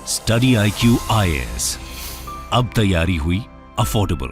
Study IQ IAS, अब तैयारी हुई अफोर्डेबल।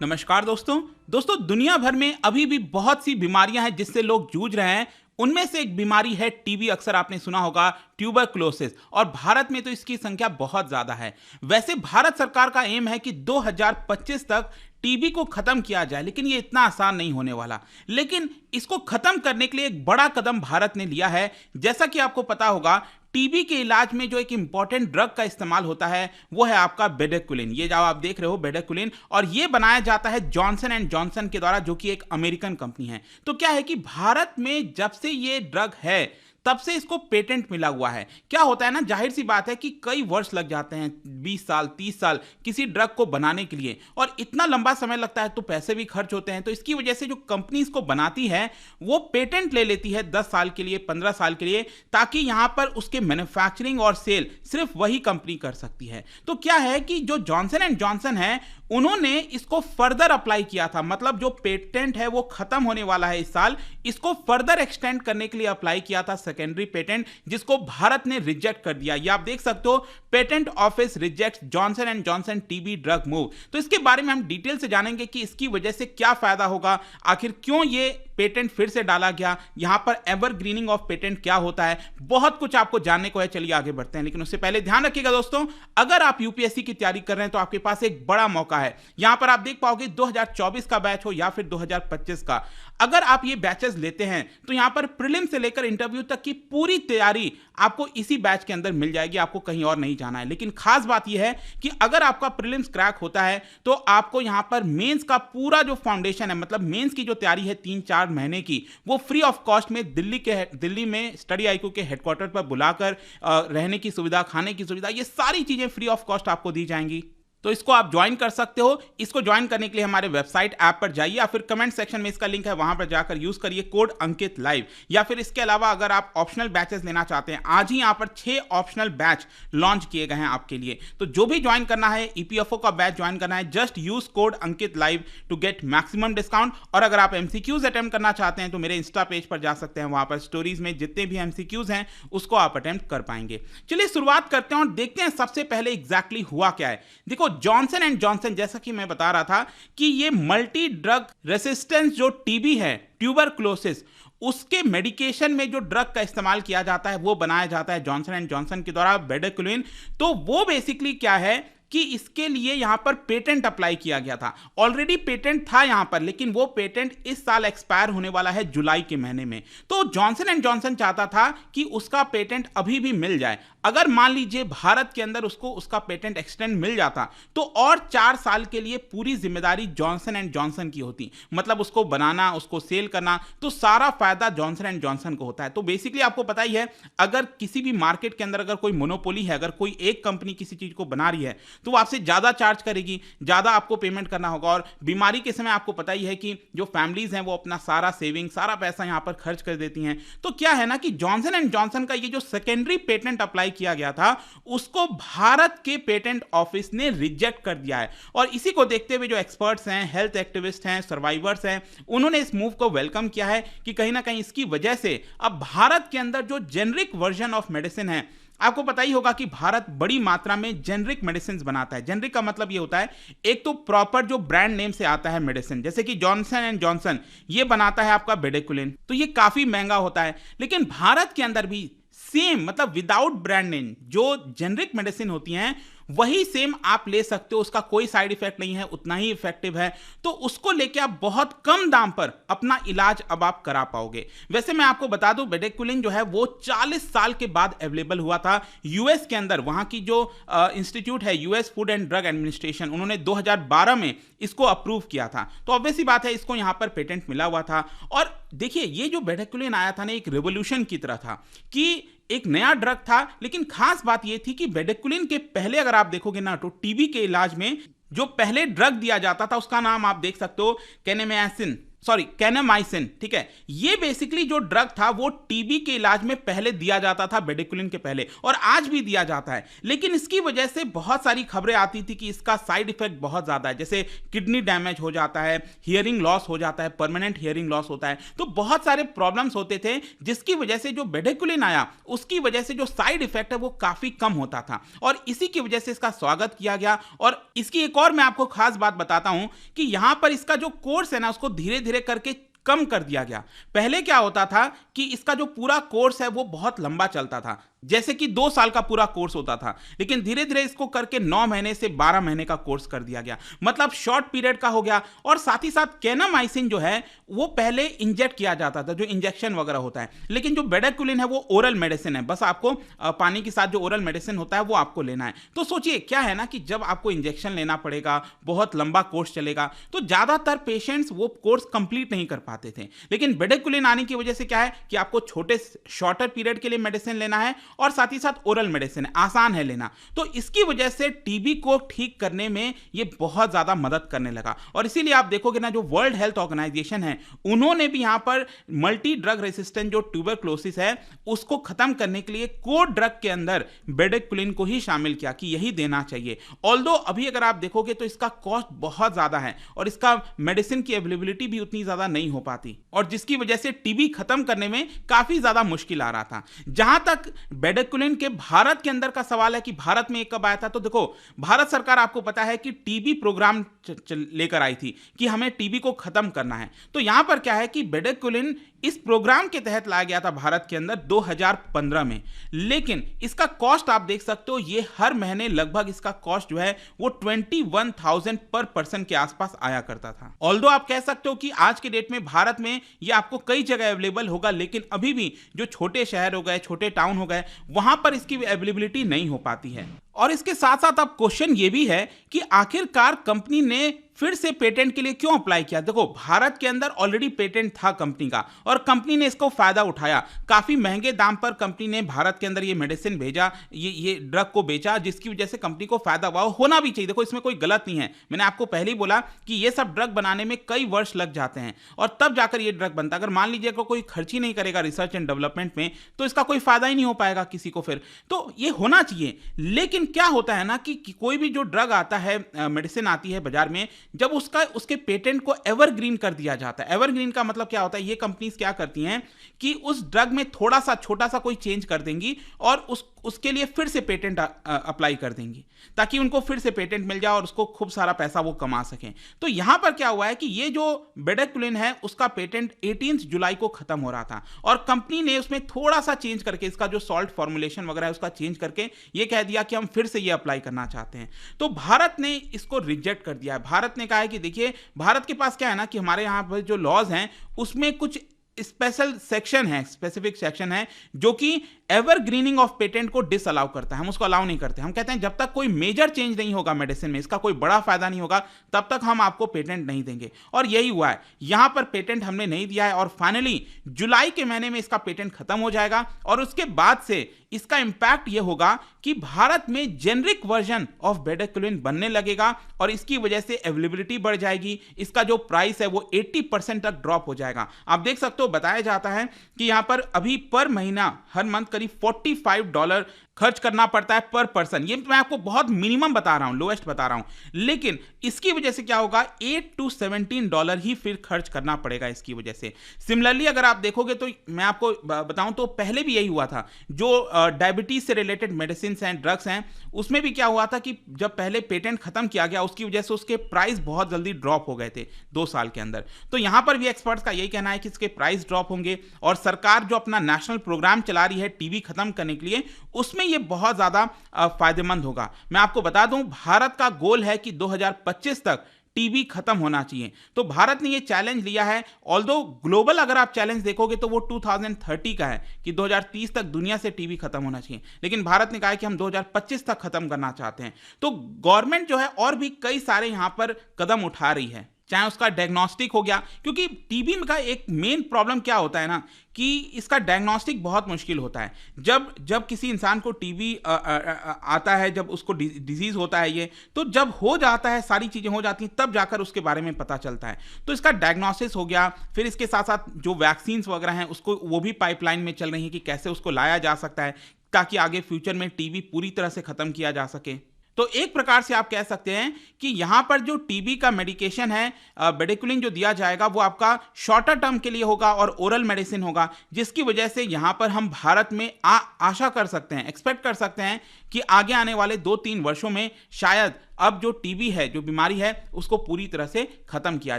नमस्कार दोस्तों दुनिया भर में अभी भी बहुत सी बीमारियां हैं जिससे लोग जूझ रहे हैं। उनमें से एक बीमारी है टीबी, अक्सर आपने सुना होगा ट्यूबरक्लोसिस, और भारत में तो इसकी संख्या बहुत ज्यादा है। वैसे भारत सरकार का एम है कि 2025 तक टीबी को खत्म किया जाए, लेकिन ये इतना आसान नहीं होने वाला। लेकिन इसको खत्म करने के लिए एक बड़ा कदम भारत ने लिया है। जैसा कि आपको पता होगा, टीबी के इलाज में जो एक इंपॉर्टेंट ड्रग का इस्तेमाल होता है वो है आपका बेडेक्विलिन। ये जो आप देख रहे हो बेडेक्विलिन, और ये बनाया जाता है जॉनसन एंड जॉनसन के द्वारा, जो कि एक अमेरिकन कंपनी है। तो क्या है कि भारत में जब से ये ड्रग है तब से इसको पेटेंट मिला हुआ है। क्या होता है ना, जाहिर सी बात है कि कई वर्ष लग जाते हैं, 20 साल 30 साल किसी ड्रग को बनाने के लिए, और इतना लंबा समय लगता है तो पैसे भी खर्च होते हैं। तो इसकी वजह से जो कंपनी इसको बनाती है वो पेटेंट ले लेती है 10 साल के लिए, 15 साल के लिए, ताकि यहां पर उसके मैन्युफैक्चरिंग और सेल सिर्फ वही कंपनी कर सकती है। तो क्या है कि जो जॉनसन एंड जॉनसन है उन्होंने इसको फर्दर अप्लाई किया था, मतलब जो पेटेंट है वो खत्म होने वाला है इस साल, इसको फर्दर एक्सटेंड करने के लिए अप्लाई किया था सेकेंडरी पेटेंट, जिसको भारत ने रिजेक्ट कर दिया। ये आप देख सकते हो, patent office reject Johnson and Johnson TB drug move. तो इसके बारे में हम डिटेल से जानेंगे कि इसकी वजह से क्या फायदा होगा, आखिर क्यों ये पेटेंट फिर से डाला गया, यहां पर एवरग्रीनिंग ऑफ पेटेंट क्या होता है, बहुत कुछ आपको जानने को है। चलिए आगे बढ़ते हैं, लेकिन उससे पहले ध्यान रखिएगा दोस्तों, अगर आप यूपीएससी की तैयारी कर रहे हैं तो आपके पास एक बड़ा मौका है। यहां पर आप देख पाओगे 2024 का बैच हो या फिर 2025 का, अगर आप ये बैचेस लेते हैं तो यहां पर प्रीलिम से लेकर इंटरव्यू तक की पूरी तैयारी आपको इसी बैच के अंदर मिल जाएगी, आपको कहीं और नहीं जाना है। लेकिन खास बात यह है कि अगर आपका प्रीलिम्स क्रैक होता है तो आपको यहां पर मेंस का पूरा जो फाउंडेशन है, मतलब मेंस की जो तैयारी है 3-4 महीने की, वो फ्री ऑफ कॉस्ट में दिल्ली में स्टडी IQ के हेडक्वार्टर पर बुलाकर रहने की सुविधा, खाने की सुविधा, ये सारी चीजें फ्री ऑफ कॉस्ट आपको दी जाएंगी। तो इसको आप ज्वाइन कर सकते हो। इसको ज्वाइन करने के लिए हमारे वेबसाइट ऐप पर जाइए, या फिर कमेंट सेक्शन में इसका लिंक है, वहां पर जाकर यूज करिए कोड अंकित लाइव। या फिर इसके अलावा अगर आप ऑप्शनल बैचेस लेना चाहते हैं, आज ही यहां पर 6 ऑप्शनल बैच लॉन्च किए गए हैं आपके लिए। तो जो भी ज्वाइन करना है, EPFO का बैच ज्वाइन करना है, just use code Ankit live to get maximum discount. और अगर आप MCQs अटेम्प्ट करना चाहते हैं तो मेरे इंस्टा पेज पर जा सकते हैं, वहां पर स्टोरीज में जितने भी MCQs हैं उसको आप अटेम्प्ट कर पाएंगे। चलिए शुरुआत करते हैं और देखते हैं सबसे पहले एग्जैक्टली हुआ क्या है। देखो, जॉनसन एंड जॉनसन, जैसा कि मैं बता रहा था कि ये मल्टी ड्रग रेसिस्टेंस जो टीबी है, ट्यूबरक्लोसिस, उसके मेडिकेशन में जो ड्रग का इस्तेमाल किया जाता है वो बनाया जाता है जॉनसन एंड जॉनसन के द्वारा, बेडेक्विलिन। तो वो बेसिकली क्या है कि इसके लिए यहां पर पेटेंट अप्लाई किया गया था। ऑलरेडी पेटेंट था यहां पर, लेकिन वो पेटेंट इस साल एक्सपायर होने वाला है जुलाई के महीने में। तो जॉनसन एंड जॉनसन चाहता था कि उसका पेटेंट अभी भी मिल जाए। अगर मान लीजिए भारत के अंदर उसको उसका पेटेंट एक्सटेंड मिल जाता तो और 4 साल के लिए पूरी जिम्मेदारी जॉनसन एंड जॉनसन की होती, मतलब उसको बनाना, उसको सेल करना, तो सारा फायदा जॉनसन एंड जॉनसन को होता है। तो बेसिकली आपको पता ही है, अगर किसी भी मार्केट के अंदर अगर कोई मोनोपोली है, अगर कोई एक कंपनी किसी चीज को बना रही है तो वो आपसे ज्यादा चार्ज करेगी, ज्यादा आपको पेमेंट करना होगा। और बीमारी के समय आपको पता ही है कि जो फैमिलीज हैं वो अपना सारा सेविंग, सारा पैसा यहां पर खर्च कर देती हैं। तो क्या है ना कि जॉनसन एंड जॉनसन का ये जो सेकेंडरी पेटेंट अप्लाई किया गया था उसको भारत के पेटेंट ऑफिस ने रिजेक्ट कर दिया है। और इसी को देखते हुए जो एक्सपर्ट्स हैं, हेल्थ एक्टिविस्ट हैं, सर्वाइवर्स हैं, उन्होंने इस मूव को वेलकम किया है कि कहीं ना कहीं इसकी वजह से अब भारत के अंदर जो जेनरिक वर्जन ऑफ मेडिसिन है, आपको पता ही होगा कि भारत बड़ी मात्रा में जेनरिक मेडिसिन बनाता है। जेनरिक का मतलब ये होता है, एक तो प्रॉपर जो ब्रांड नेम से आता है मेडिसिन, जैसे कि जॉनसन एंड जॉनसन ये बनाता है आपका बेडेक्विलिन, तो ये काफी महंगा होता है। लेकिन भारत के अंदर भी सेम, मतलब विदाउट ब्रांड नेम जो जेनरिक मेडिसिन होती हैं वही सेम आप ले सकते हो, उसका कोई साइड इफेक्ट नहीं है, उतना ही इफेक्टिव है। तो उसको लेके आप बहुत कम दाम पर अपना इलाज अब आप करा पाओगे। वैसे मैं आपको बता दूं, बेडेक्विलिन जो है वो 40 साल के बाद अवेलेबल हुआ था यूएस के अंदर। वहां की जो इंस्टीट्यूट है, US food and drug administration, उन्होंने 2012 में इसको अप्रूव किया था। तो ऑब्वियसली बात है, इसको यहां पर पेटेंट मिला हुआ था। और देखिए, ये जो बेडेक्विलिन आया था ना, एक रेवोल्यूशन की तरह था कि एक नया ड्रग था। लेकिन खास बात यह थी कि बेडेक्विलिन के पहले अगर आप देखोगे ना, तो टीबी के इलाज में जो पहले ड्रग दिया जाता था उसका नाम आप देख सकते हो, केनेमैसिन। सॉरी कैनामाइसिन, ठीक है। ये बेसिकली जो ड्रग था वो टीबी के इलाज में पहले दिया जाता था बेडिक्विलिन के पहले, और आज भी दिया जाता है। लेकिन इसकी वजह से बहुत सारी खबरें आती थी कि इसका साइड इफेक्ट बहुत ज्यादा है, जैसे किडनी डैमेज हो जाता है, हियरिंग लॉस हो जाता है, परमानेंट हियरिंग लॉस होता है। तो बहुत सारे प्रॉब्लम्स होते थे, जिसकी वजह से जो बेडिक्विलिन आया उसकी वजह से जो साइड इफेक्ट है वो काफी कम होता था, और इसी की वजह से इसका स्वागत किया गया। और इसकी एक और मैं आपको खास बात बताता हूं कि यहां पर इसका जो कोर्स है ना उसको धीरे धीरे करके कम कर दिया गया। पहले क्या होता था कि इसका जो पूरा कोर्स है वो बहुत लंबा चलता था, जैसे कि 2 साल का पूरा कोर्स होता था, लेकिन धीरे धीरे इसको करके 9 महीने से 12 महीने का कोर्स कर दिया गया, मतलब शॉर्ट पीरियड का हो गया। और साथ ही साथ कैनामाइसिन जो है वो पहले इंजेक्ट किया जाता था, जो इंजेक्शन वगैरह होता है, लेकिन जो बेडाक्विलिन है वो ओरल मेडिसिन है, बस आपको पानी के साथ जो ओरल मेडिसिन होता है वो आपको लेना है। तो सोचिए क्या है ना कि जब आपको इंजेक्शन लेना पड़ेगा, बहुत लंबा कोर्स चलेगा, तो ज्यादातर पेशेंट्स वो कोर्स कंप्लीट नहीं कर पाते थे। लेकिन बेडाक्विलिन आने की वजह से क्या है कि आपको छोटे शॉर्टर पीरियड के लिए मेडिसिन लेना है, और साथ ही साथ ओरल मेडिसिन है, आसान है लेना। तो इसकी वजह से टीबी को ठीक करने में ये बहुत ज्यादा मदद करने लगा। और इसीलिए आप देखोगे ना, जो वर्ल्ड हेल्थ ऑर्गेनाइजेशन है उन्होंने भी यहां पर मल्टी ड्रग रेसिस्टेंट जो ट्यूबरक्लोसिस है उसको खत्म करने के लिए कोड ड्रग के अंदर बेडाक्विलिन को ही शामिल किया कि यही देना चाहिए। ऑल्दो अभी अगर आप देखोगे तो इसका कॉस्ट बहुत ज्यादा है और इसका मेडिसिन की अवेलेबिलिटी भी उतनी ज्यादा नहीं हो पाती, और जिसकी वजह से टीबी खत्म करने में काफी ज्यादा मुश्किल आ रहा था। जहां तक बेडाक्विलिन के भारत के अंदर का सवाल है कि भारत में एक कब आया था, तो देखो भारत सरकार आपको पता है कि टीबी प्रोग्राम लेकर आई थी कि हमें टीबी को खत्म करना है। तो यहां पर क्या है कि बेडाक्विलिन इस प्रोग्राम के तहत लाया गया था भारत के अंदर 2015 में, लेकिन इसका कॉस्ट आप देख सकते हो, ये हर महीने लगभग इसका कॉस्ट जो है वो 21,000 पर पर्सन के आसपास आया करता था। ऑल्दो आप कह सकते हो कि आज के डेट में भारत में ये आपको कई जगह अवेलेबल होगा, लेकिन अभी भी जो छोटे शहर हो गए, छोटे टाउन हो गए, वहां पर इसकी अवेलेबिलिटी नहीं हो पाती है। और इसके साथ साथ अब क्वेश्चन ये भी है कि आखिरकार कंपनी ने फिर से पेटेंट के लिए क्यों अप्लाई किया। देखो भारत के अंदर ऑलरेडी पेटेंट था कंपनी का, और कंपनी ने इसको फायदा उठाया, काफी महंगे दाम पर कंपनी ने भारत के अंदर ये मेडिसिन भेजा, ये ड्रग को बेचा, जिसकी वजह से कंपनी को फायदा हुआ। होना भी चाहिए, देखो इसमें कोई गलत नहीं है। मैंने आपको पहले ही बोला कि ये सब ड्रग बनाने में कई वर्ष लग जाते हैं और तब जाकर ये ड्रग बनता है। अगर मान लीजिए कोई खर्च ही नहीं करेगा रिसर्च एंड डेवलपमेंट में, तो इसका कोई फायदा ही नहीं हो पाएगा किसी को फिर। तो ये होना चाहिए। लेकिन क्या होता है ना कि कोई भी जो ड्रग आता है, मेडिसिन आती है बाजार में, जब उसके पेटेंट को एवरग्रीन कर दिया जाता है। एवरग्रीन का मतलब क्या होता है, ये कंपनीज क्या करती हैं कि उस ड्रग में थोड़ा सा छोटा सा कोई चेंज कर देंगी और उसके लिए फिर से पेटेंट अप्लाई कर देंगी, ताकि उनको फिर से पेटेंट मिल जाए और उसको खूब सारा पैसा वो कमा सकें। तो यहां पर क्या हुआ है कि ये जो बेडाक्विलिन है उसका पेटेंट 18 जुलाई को खत्म हो रहा था, और कंपनी ने उसमें थोड़ा सा चेंज करके, इसका जो सॉल्ट फॉर्मुलेशन वगैरह है उसका चेंज करके ये कह दिया कि हम फिर से ये अप्लाई करना चाहते हैं। तो भारत ने इसको रिजेक्ट कर दिया है। भारत ने कहा है कि देखिए, भारत के पास क्या है ना कि हमारे यहां पर जो लॉज हैं उसमें कुछ स्पेशल सेक्शन है, स्पेसिफिक सेक्शन है जो कि एवरग्रीनिंग ऑफ पेटेंट को डिसअलाउ करता है। हम उसको अलाउ नहीं करते। हम कहते हैं जब तक कोई मेजर चेंज नहीं होगा मेडिसिन में, इसका कोई बड़ा फायदा नहीं होगा, तब तक हम आपको पेटेंट नहीं देंगे। और यही हुआ है, यहां पर पेटेंट हमने नहीं दिया है, और फाइनली जुलाई के महीने में इसका पेटेंट खत्म हो जाएगा। और उसके बाद से इसका इंपैक्ट यह होगा कि भारत में जेनरिक वर्जन ऑफ बेडाक्विलिन बनने लगेगा, और इसकी वजह से अवेलेबिलिटी बढ़ जाएगी। इसका जो प्राइस है वो 80% तक ड्रॉप हो जाएगा। आप देख सकते हो, बताया जाता है कि यहां पर अभी पर महीना, हर मंथ करीब $45 खर्च करना पड़ता है पर पर्सन। ये मैं आपको बहुत मिनिमम बता रहा हूं, लोएस्ट बता रहा हूं, लेकिन इसकी वजह से क्या होगा, $8 to $17 ही फिर खर्च करना पड़ेगा इसकी वजह से। सिमिलरली अगर आप देखोगे तो मैं आपको बताऊं तो पहले भी यही हुआ था। जो डायबिटीज से रिलेटेड मेडिसिन हैं, ड्रग्स हैं, उसमें भी क्या हुआ था कि जब पहले पेटेंट खत्म किया गया, उसकी वजह से उसके प्राइस बहुत जल्दी ड्रॉप हो गए थे 2 साल के अंदर। तो यहां पर भी एक्सपर्ट्स का यही कहना है कि इसके प्राइस ड्रॉप होंगे, और सरकार जो अपना नेशनल प्रोग्राम चला रही है टीबी खत्म करने के लिए, उसमें ये बहुत ज्यादा फायदेमंद होगा। मैं आपको बता दूं, भारत का गोल है कि 2025 तक टीबी खत्म होना चाहिए। तो भारत ने ये चैलेंज लिया है। ऑल्दो ग्लोबल अगर आप चैलेंज देखोगे तो वो 2030 का है कि 2030 तक दुनिया से टीबी खत्म होना चाहिए, लेकिन भारत ने कहा है कि हम 2025 तक खत्म करना चाहते हैं। तो गवर्नमेंट जो है और भी कई सारे यहां पर कदम उठा रही है। चाहे उसका डायग्नोस्टिक हो गया, क्योंकि टीबी का एक मेन प्रॉब्लम क्या होता है ना कि इसका डायग्नोस्टिक बहुत मुश्किल होता है। जब किसी इंसान को टीबी आता है, जब उसको डिजीज होता है ये, तो जब हो जाता है, सारी चीजें हो जाती हैं, तब जाकर उसके बारे में पता चलता है। तो इसका डायग्नोसिस हो गया, फिर इसके साथ साथ जो वैक्सीन वगैरह हैं उसको वो भी पाइपलाइन में चल रही है कि कैसे उसको लाया जा सकता है ताकि आगे फ्यूचर में टीबी पूरी तरह से खत्म किया जा सके। तो एक प्रकार से आप कह सकते हैं कि यहां पर जो टीबी का मेडिकेशन है, बेडिक्विलिन जो दिया जाएगा, वो आपका शॉर्टर टर्म के लिए होगा और ओरल मेडिसिन होगा, जिसकी वजह से यहां पर हम भारत में आशा कर सकते हैं, एक्सपेक्ट कर सकते हैं कि आगे आने वाले 2-3 वर्षों में शायद अब जो टीबी है, जो बीमारी है, उसको पूरी तरह से खत्म किया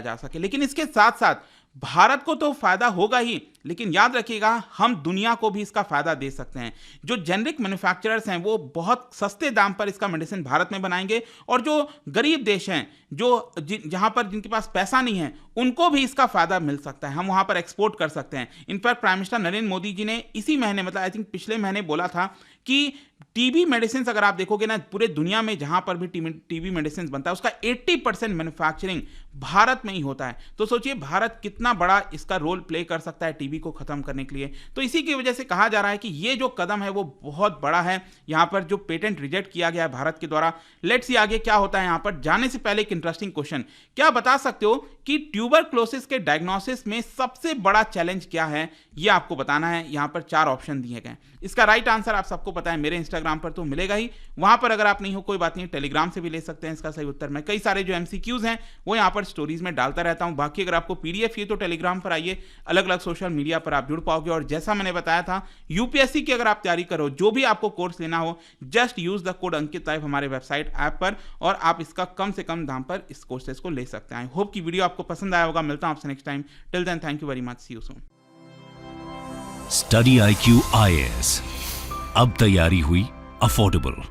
जा सके। लेकिन इसके साथ साथ भारत को तो फायदा होगा ही, लेकिन याद रखिएगा हम दुनिया को भी इसका फायदा दे सकते हैं। जो जेनरिक मैन्युफैक्चरर्स हैं वो बहुत सस्ते दाम पर इसका मेडिसिन भारत में बनाएंगे, और जो गरीब देश हैं, जो जहां पर जिनके पास पैसा नहीं है, उनको भी इसका फायदा मिल सकता है। हम वहां पर एक्सपोर्ट कर सकते हैं। In fact prime minister Narendra Modi ji ने इसी महीने, मतलब आई थिंक पिछले महीने, बोला था कि टीबी मेडिसिन अगर आप देखोगे ना, पूरे दुनिया में जहां पर भी टीबी मेडिसिन बनता है उसका 80% मैन्युफैक्चरिंग भारत में ही होता है। तो सोचिए भारत कितना बड़ा इसका रोल प्ले कर सकता है टीबी को खत्म करने के लिए। तो इसी की वजह से कहा जा रहा है कि ये जो कदम है वो बहुत बड़ा है। यहां पर जो पेटेंट रिजेक्ट किया गया है भारत के द्वारा, लेट्स सी आगे क्या होता है। यहां पर जाने से पहले एक इंटरेस्टिंग क्वेश्चन, क्या बता सकते हो कि ट्यूबरक्लोसिस के डायग्नोसिस में सबसे बड़ा चैलेंज क्या है? ये आपको बताना है। यहां पर 4 ऑप्शन दिए गए। इसका राइट आंसर आप सबको पता है, मेरे इंस्टाग्राम पर तो मिलेगा ही, वहां पर अगर आप नहीं हो कोई बात नहीं, टेलीग्राम से भी ले सकते हैं इसका सही उत्तर। मैं कई सारे जो एमसीक्यूज हैं वो यहां पर स्टोरीज में डालता रहता हूं। बाकी अगर आपको पीडीएफ चाहिए तो टेलीग्राम पर आइए, अलग अलग सोशल मीडिया पर आप जुड़ पाओगे। और जैसा मैंने बताया था, यूपीएससी की अगर आप तैयारी करो, जो भी आपको कोर्स लेना हो, just use the code Ankit type हमारे वेबसाइट ऐप पर, और आप इसका कम से कम दाम पर इस कोर्सेज को ले सकते हैं। आई होप की वीडियो आपको पसंद आया होगा। मिलता हूं आपसे next time. Till then thank you very much, see you soon. Study IQ IAS, अब तैयारी हुई अफोर्डेबल।